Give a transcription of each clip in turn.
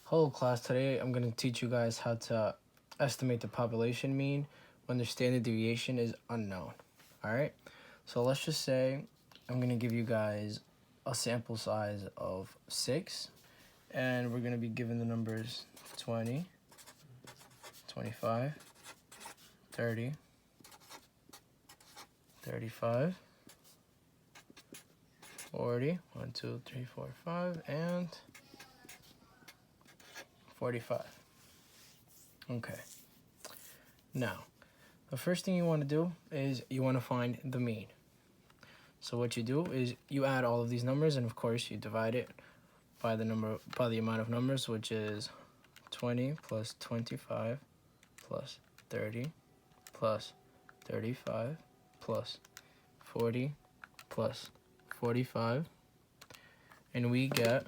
Hello class, today I'm going to teach you guys how to estimate the population mean when the standard deviation is unknown. Alright, so let's just say I'm going to give you guys a sample size of 6 and we're going to be given the numbers 20, 25, 30, 35, 40, 1, 2, 3, 4, 5, and 45. Okay. Now, the first thing you want to do is you want to find the mean. So what you do is you add all of these numbers, and of course you divide it by the amount of numbers, which is 20 plus 25 plus 30 plus 35 plus 40 plus 45, and we get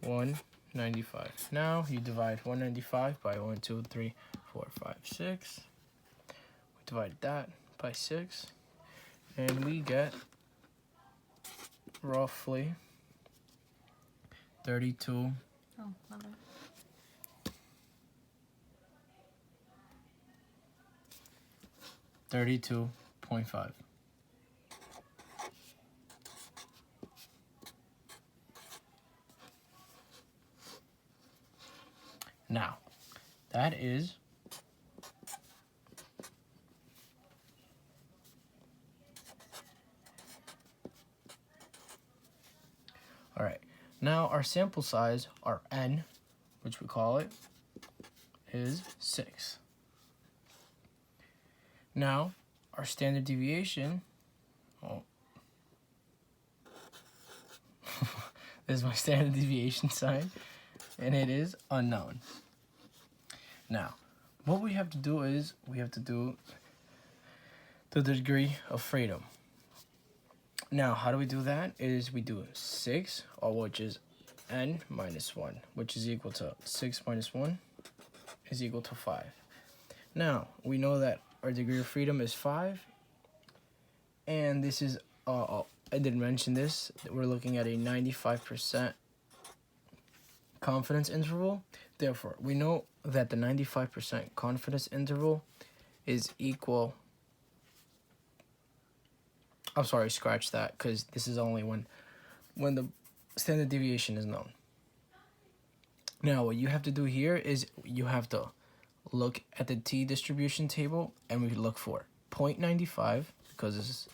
195. Now you divide 195 by 1, 2, 3, 4, 5, 6. We divide that by 6, and we get roughly 32. Oh, my bad. 32.5. Now, that is all right. Now our sample size, our n, which we call it, is 6. Now, our standard deviation, this is my standard deviation sign, and it is unknown. Now, what we have to do is we have to do the degree of freedom. Now, how do we do that? Is we do 6, which is n minus 1, which is equal to 6 minus 1 is equal to 5. Now, we know that our degree of freedom is 5, and this is, I didn't mention this, we're looking at a 95% confidence interval. Therefore, we know that the 95% confidence interval is equal, I'm sorry, scratch that, because this is only when the standard deviation is known. Now, what you have to do here is you have to look at the t-distribution table, and we look for 0.95, because this is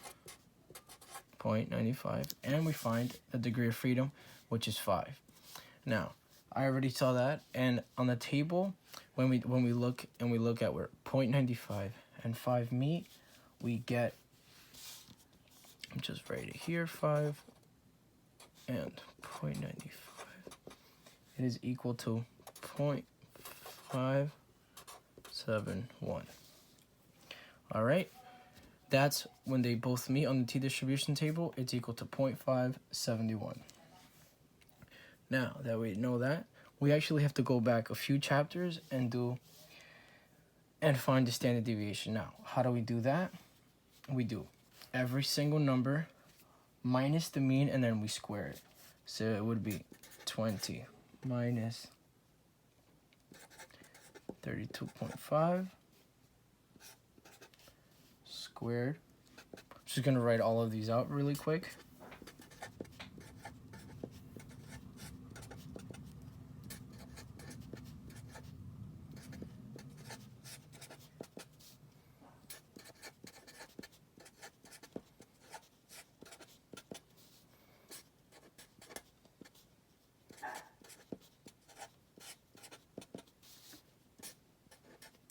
0.95, and we find the degree of freedom, which is 5. Now, I already saw that, and on the table, when we look at where 0.95 and 5 meet, we get, I'm just right here, 5 and 0.95. It is equal to 0.571. All right, that's when they both meet on the t-distribution table. It's equal to 0.571. Now that we know that, we actually have to go back a few chapters and find the standard deviation. Now, how do we do that? We do every single number minus the mean, and then we square it. So it would be 20 minus 32.5 squared. I'm just going to write all of these out really quick.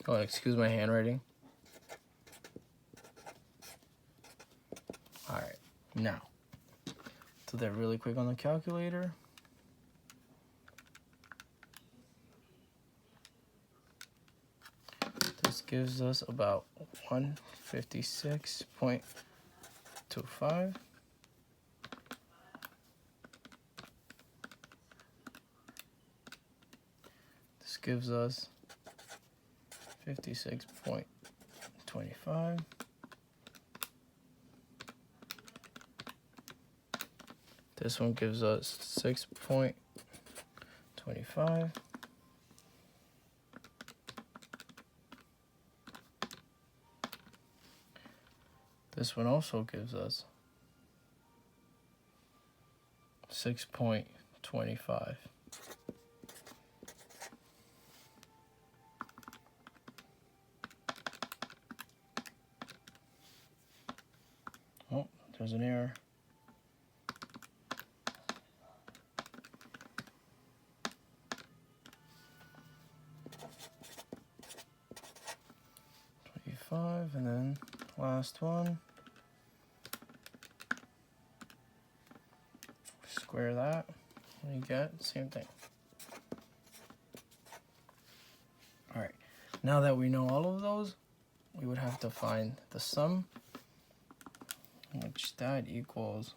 Oh, excuse my handwriting. All right, now, do that really quick on the calculator. This gives us about 156.25. This gives us 56.25. This one gives us 6.25. This one also gives us 6.25. Oh, there's an error. And then last one, square that, and you get the same thing. All right, now that we know all of those, we would have to find the sum, which that equals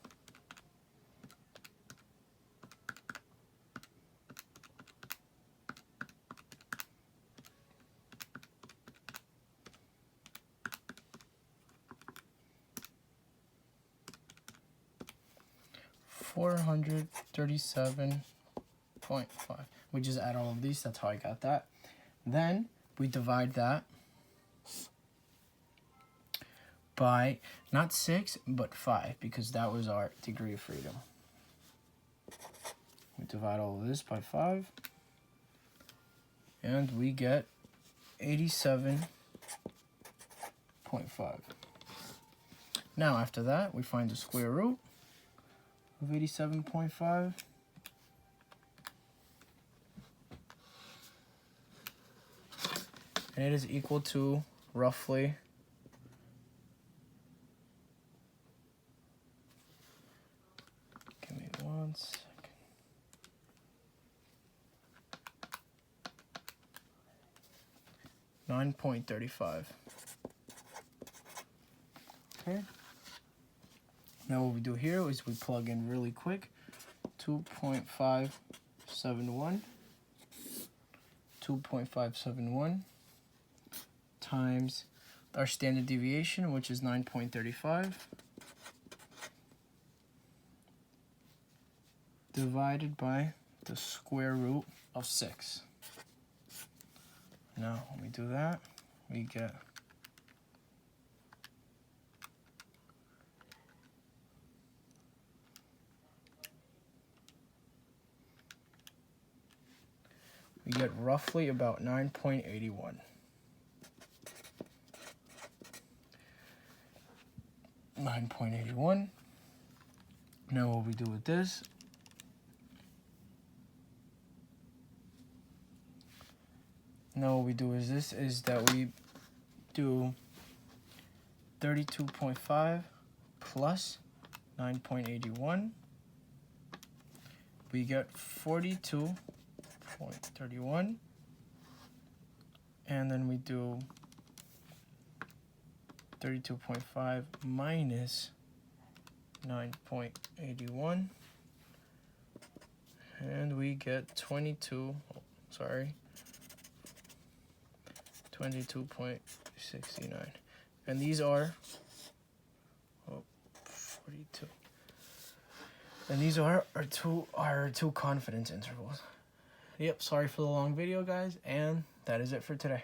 437.5. We just add all of these, that's how I got that. Then we divide that by not 6, but 5, because that was our degree of freedom. We divide all of this by 5, and we get 87.5. Now after that, we find the square root of 87.5. And it is equal to roughly 9.35. Okay. Now what we do here is we plug in really quick 2.571 times our standard deviation, which is 9.35, divided by the square root of 6. Now when we do that, we get roughly about 9.81. 9.81. Now what we do with this, is that we do 32.5 plus 9.81. We get 42.31. And then we do 32.5 minus 9.81. And we get 22.69. And these are 42. And these are our two confidence intervals. Yep, sorry for the long video, guys, and that is it for today.